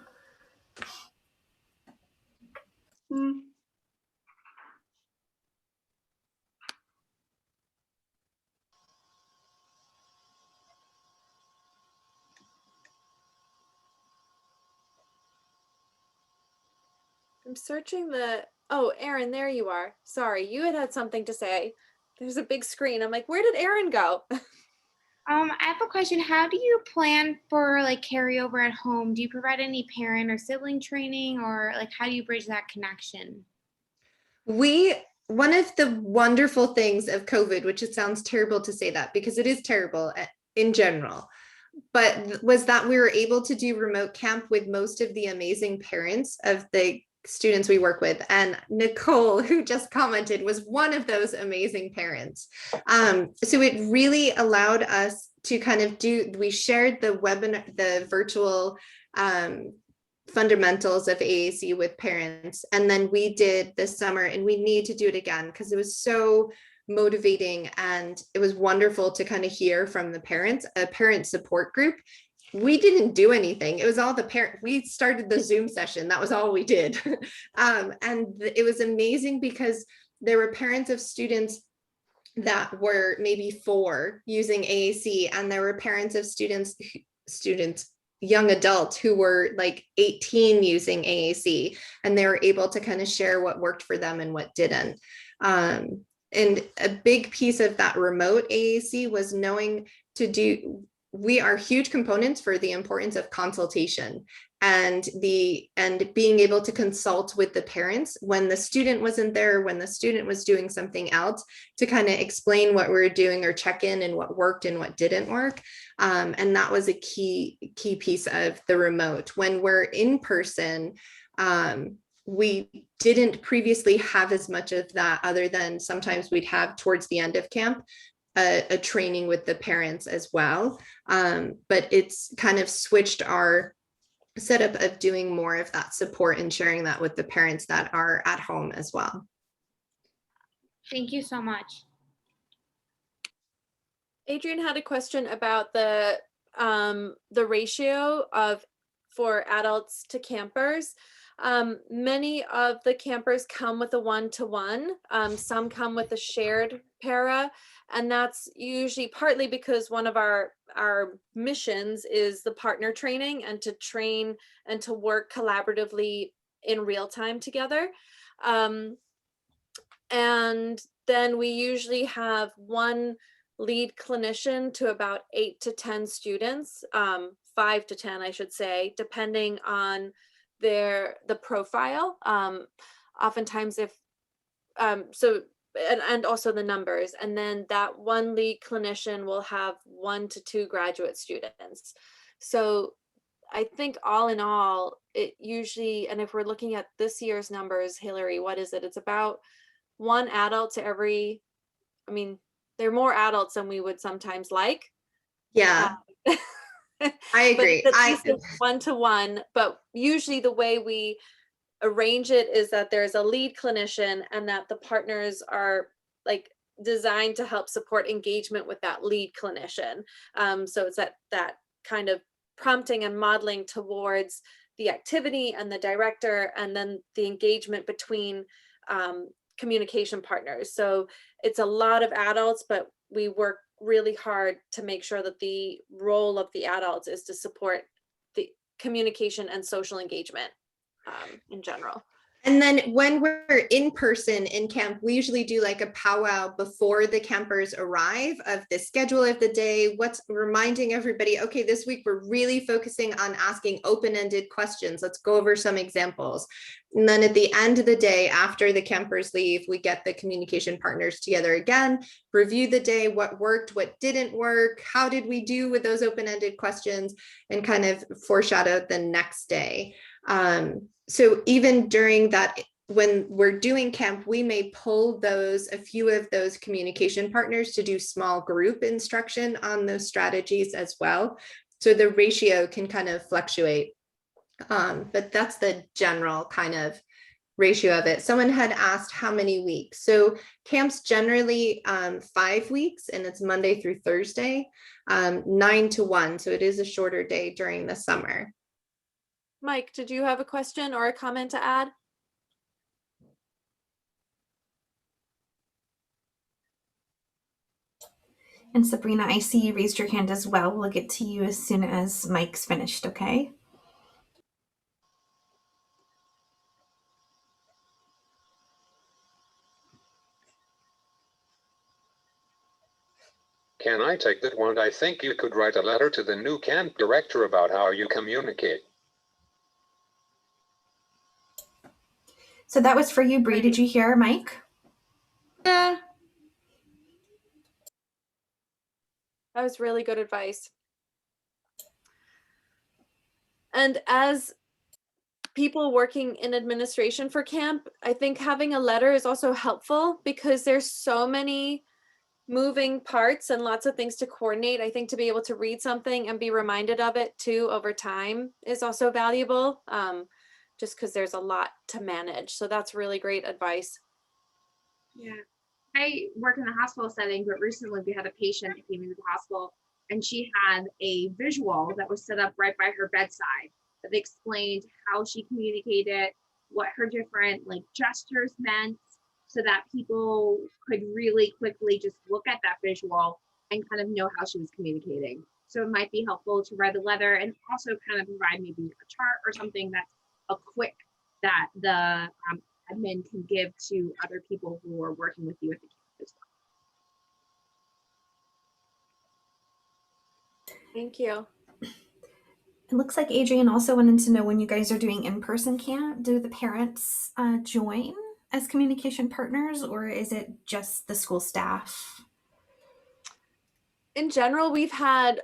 I'm searching oh, Erin, there you are. Sorry, you had something to say. There's a big screen. I'm like, where did Erin go? I have a question. How do you plan for like carryover at home? Do you provide any parent or sibling training, or like how do you bridge that connection? One of the wonderful things of COVID, which it sounds terrible to say that because it is terrible in general, but was that we were able to do remote camp with most of the amazing parents of the students we work with. And Nicole, who just commented, was one of those amazing parents. So it really allowed us to kind of we shared the webinar, the virtual fundamentals of AAC with parents. And then we did this summer, and we need to do it again because it was so motivating, and it was wonderful to kind of hear from the parents, a parent support group. We didn't do anything. It was all the parent. We started the Zoom session. That was all we did. And it was amazing because there were parents of students that were maybe 4 using AAC, and there were parents of students, young adults who were like 18 using AAC, and they were able to kind of share what worked for them and what didn't. And a big piece of that remote AAC was knowing we are huge components for the importance of consultation and being able to consult with the parents when the student wasn't there, when the student was doing something else, to kind of explain what we were doing or check in and what worked and what didn't work. And that was a key piece of the remote. When we're in person, we didn't previously have as much of that, other than sometimes we'd have towards the end of camp a training with the parents as well. But it's kind of switched our setup of doing more of that support and sharing that with the parents that are at home as well. Thank you so much. Adrian had a question about the ratio for adults to campers. Many of the campers come with a 1-to-1. Some come with a shared para, and that's usually partly because one of our missions is the partner training and to train and to work collaboratively in real time together. And then we usually have one lead clinician to about 8 to 10 students, 5 to 10, I should say, depending on the profile. Oftentimes if, and also the numbers, and then that one lead clinician will have 1 to 2 graduate students. So I think all in all, it usually, and if we're looking at this year's numbers, Hillary, what is it? It's about 1 adult to every, I mean, there are more adults than we would sometimes like. Yeah, I agree. But it's at least 1-to-1, but usually the way we arrange it is that there's a lead clinician and that the partners are like designed to help support engagement with that lead clinician. So it's that kind of prompting and modeling towards the activity and the director, and then the engagement between communication partners. So it's a lot of adults, but we work really hard to make sure that the role of the adults is to support the communication and social engagement in general. And then when we're in person in camp, we usually do like a powwow before the campers arrive of the schedule of the day, what's reminding everybody, okay, this week we're really focusing on asking open-ended questions. Let's go over some examples. And then at the end of the day, after the campers leave, we get the communication partners together again, review the day, what worked, what didn't work, how did we do with those open-ended questions, and kind of foreshadow the next day. So even during that, when we're doing camp, we may pull a few of those communication partners to do small group instruction on those strategies as well. So the ratio can kind of fluctuate, but that's the general kind of ratio of it. Someone had asked how many weeks. So camp's generally 5 weeks, and it's Monday through Thursday, 9-to-1. So it is a shorter day during the summer. Mike, did you have a question or a comment to add? And Sabrina, I see you raised your hand as well. We'll get to you as soon as Mike's finished, okay? Can I take that one? I think you could write a letter to the new camp director about how you communicate. So that was for you, Bree. Did you hear Mike? That was really good advice. And as people working in administration for camp, I think having a letter is also helpful because there's so many moving parts and lots of things to coordinate. I think to be able to read something and be reminded of it too over time is also valuable, just because there's a lot to manage. So that's really great advice. Yeah, I work in a hospital setting, but recently we had a patient that came into the hospital and she had a visual that was set up right by her bedside that explained how she communicated, what her different like gestures meant, so that people could really quickly just look at that visual and kind of know how she was communicating. So it might be helpful to write a letter and also kind of provide maybe a chart or something that's a quick that the admin can give to other people who are working with you at the camp as well. Thank you. It looks like Adrian also wanted to know, when you guys are doing in-person camp, do the parents join as communication partners, or is it just the school staff? In general, we've had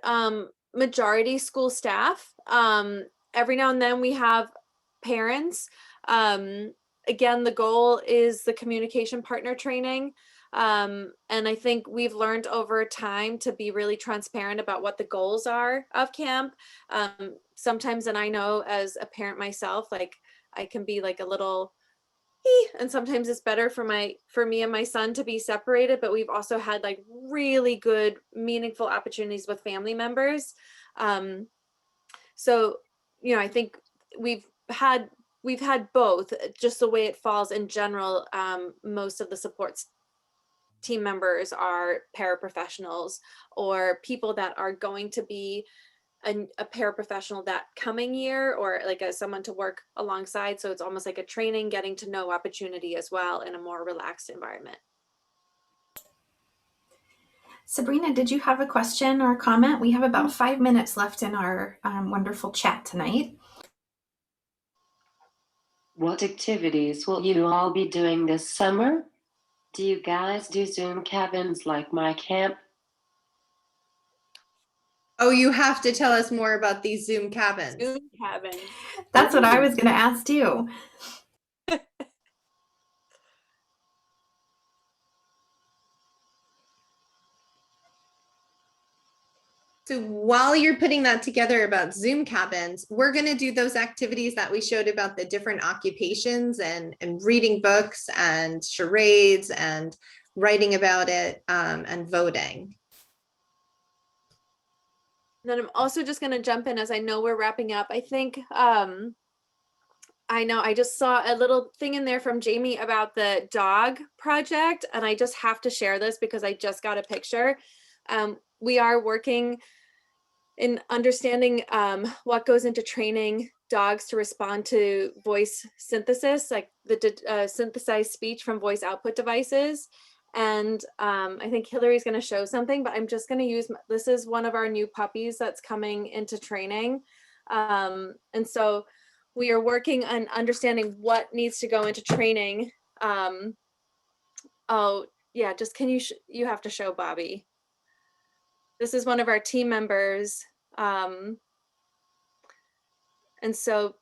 majority school staff. Every now and then we have parents. Again, the goal is the communication partner training. And I think we've learned over time to be really transparent about what the goals are of camp. Sometimes, and I know as a parent myself, like I can be like a little, and sometimes it's better for me and my son to be separated, but we've also had like really good, meaningful opportunities with family members. So, you know, I think we've had both, just the way it falls in general. Most of the supports team members are paraprofessionals or people that are going to be a paraprofessional that coming year, or like someone to work alongside. So it's almost like a training, getting to know opportunity as well in a more relaxed environment. Sabrina, did you have a question or a comment? We have about 5 minutes left in our wonderful chat tonight. What activities will you all be doing this summer? Do you guys do Zoom cabins like my camp? Oh, you have to tell us more about these Zoom cabins. Zoom cabin. That's what I was going to ask too. So while you're putting that together about Zoom cabins, we're going to do those activities that we showed about the different occupations and reading books and charades and writing about it and voting. Then I'm also just going to jump in as I know we're wrapping up. I think, I know I just saw a little thing in there from Jamie about the dog project, and I just have to share this because I just got a picture. We are working in understanding what goes into training dogs to respond to voice synthesis, like the synthesized speech from voice output devices. And I think Hillary's going to show something, but I'm just going to use, this is one of our new puppies that's coming into training. And so we are working on understanding what needs to go into training. Oh yeah, just can you, you have to show Bobby. This is one of our team members. And so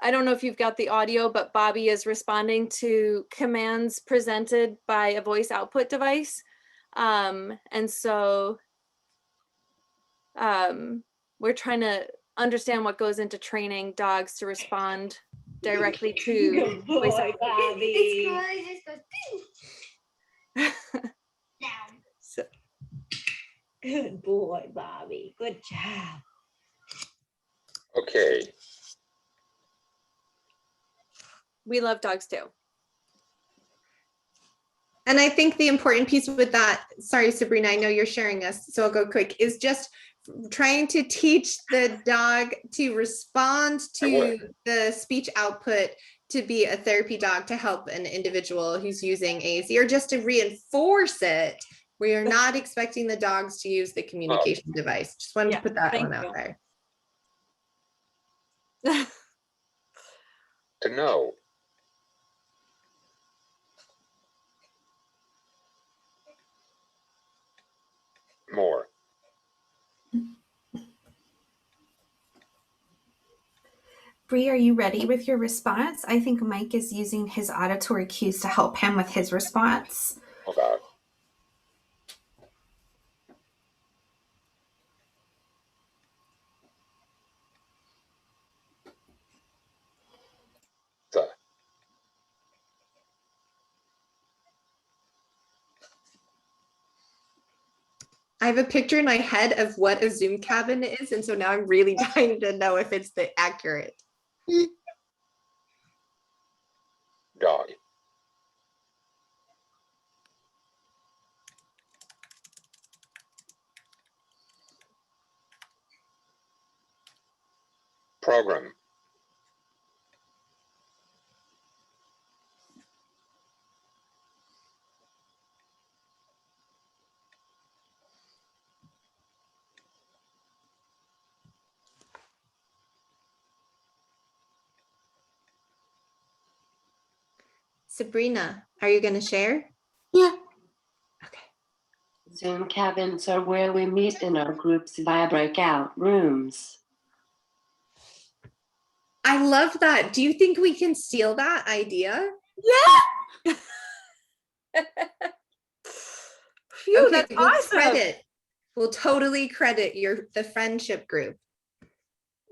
I don't know if you've got the audio, but Bobby is responding to commands presented by a voice output device. And so we're trying to understand what goes into training dogs to respond directly to voice output. Bobby. So, Good boy, Bobby. Good job. Okay. we love dogs too. And I think the important piece with that, sorry, Sabrina, I know you're sharing us, so I'll go quick, is just trying to teach the dog to respond to the speech output to be a therapy dog to help an individual who's using AAC, or just to reinforce it. We are not expecting the dogs to use the communication device. Just wanted to put that one out there. To know. More. Bree, are you ready with your response? I think Mike is using his auditory cues to help him with his response. About. The. I have a picture in my head of what a Zoom cabin is, and so now I'm really dying to know if it's the accurate. Dog. Program. Sabrina, are you going to share? Yeah. Okay. Zoom cabins are where we meet in our groups via breakout rooms. I love that. Do you think we can steal that idea? Yeah. Phew, Okay, that's awesome. We'll totally credit the friendship group.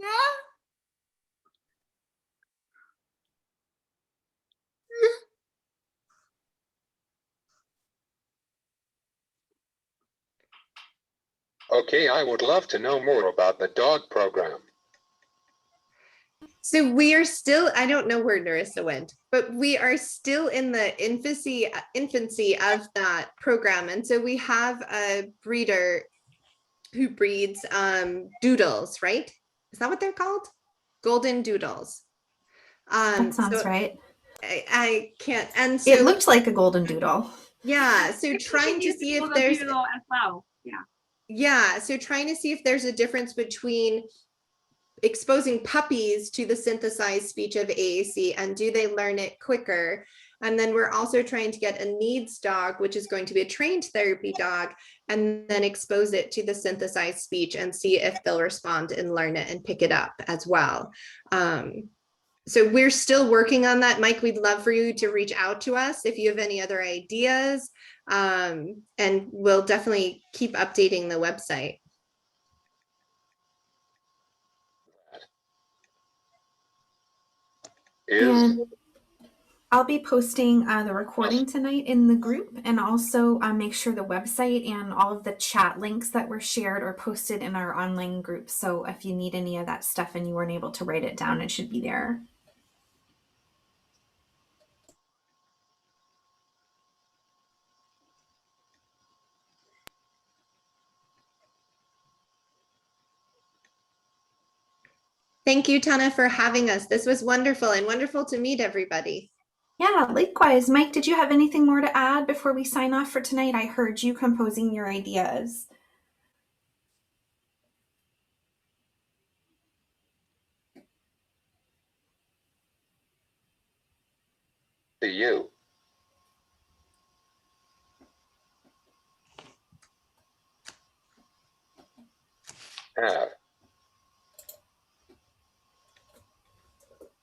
Yeah. Okay, I would love to know more about the dog program. So we are still, I don't know where Nerissa went, but we are still in the infancy of that program. And so we have a breeder who breeds doodles, right? Is that what they're called? Golden doodles. That sounds So right. I can't, and so It looked like a golden doodle. yeah, so trying to see if there's as well. yeah, so trying to see if there's a difference between exposing puppies to the synthesized speech of AAC and do they learn it quicker? And then we're also trying to get a needs dog, which is going to be a trained therapy dog, and then expose it to the synthesized speech and see if they'll respond and learn it and pick it up as well. So we're still working on that. Mike, we'd love for you to reach out to us if you have any other ideas, and we'll definitely keep updating the website. And I'll be posting the recording tonight in the group, and also make sure the website and all of the chat links that were shared are posted in our online group. So if you need any of that stuff and you weren't able to write it down, it should be there. Thank you, Tana, for having us. This was wonderful and wonderful to meet everybody. Yeah, likewise. Mike, did you have anything more to add before we sign off for tonight? I heard you composing your ideas. To you. Have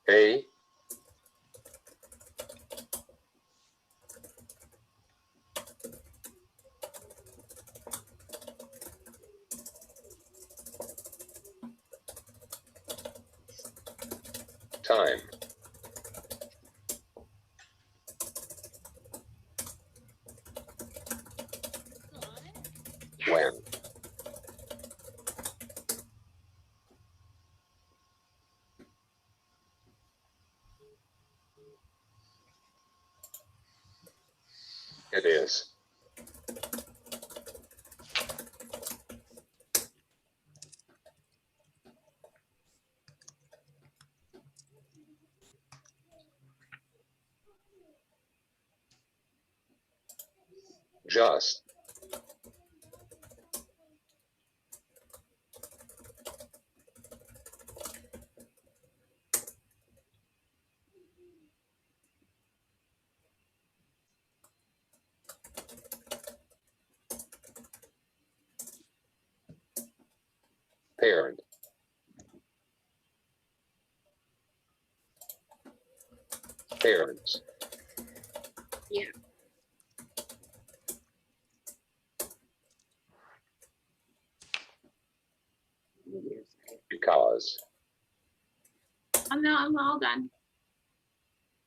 a time. When. It is. Just. Parent. Parents. Yeah. Because. I'm all done.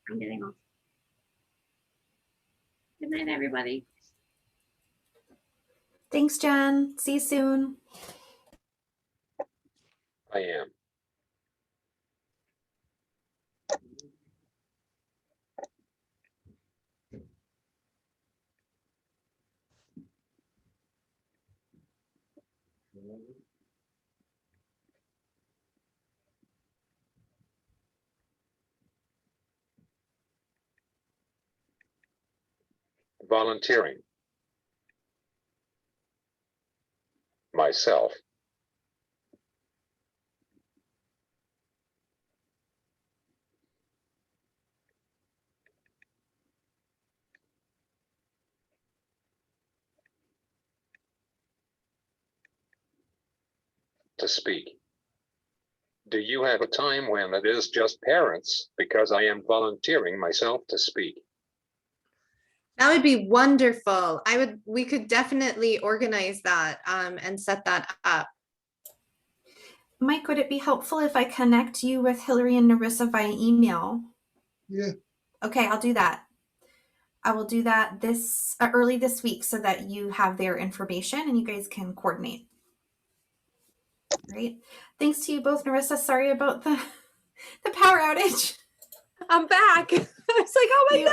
I'm getting off. Good night, everybody. Thanks, Jen. See you soon. I am. Volunteering. Myself. To speak. Do you have a time when it is just parents? Because I am volunteering myself to speak. That would be wonderful. We could definitely organize that and set that up. Mike, would it be helpful if I connect you with Hillary and Nerissa via email? Yeah. Okay, I'll do that. I will do that early this week so that you have their information and you guys can coordinate. Great. Thanks to you both, Nerissa. Sorry about the power outage. I'm back. I was like, oh my You- God.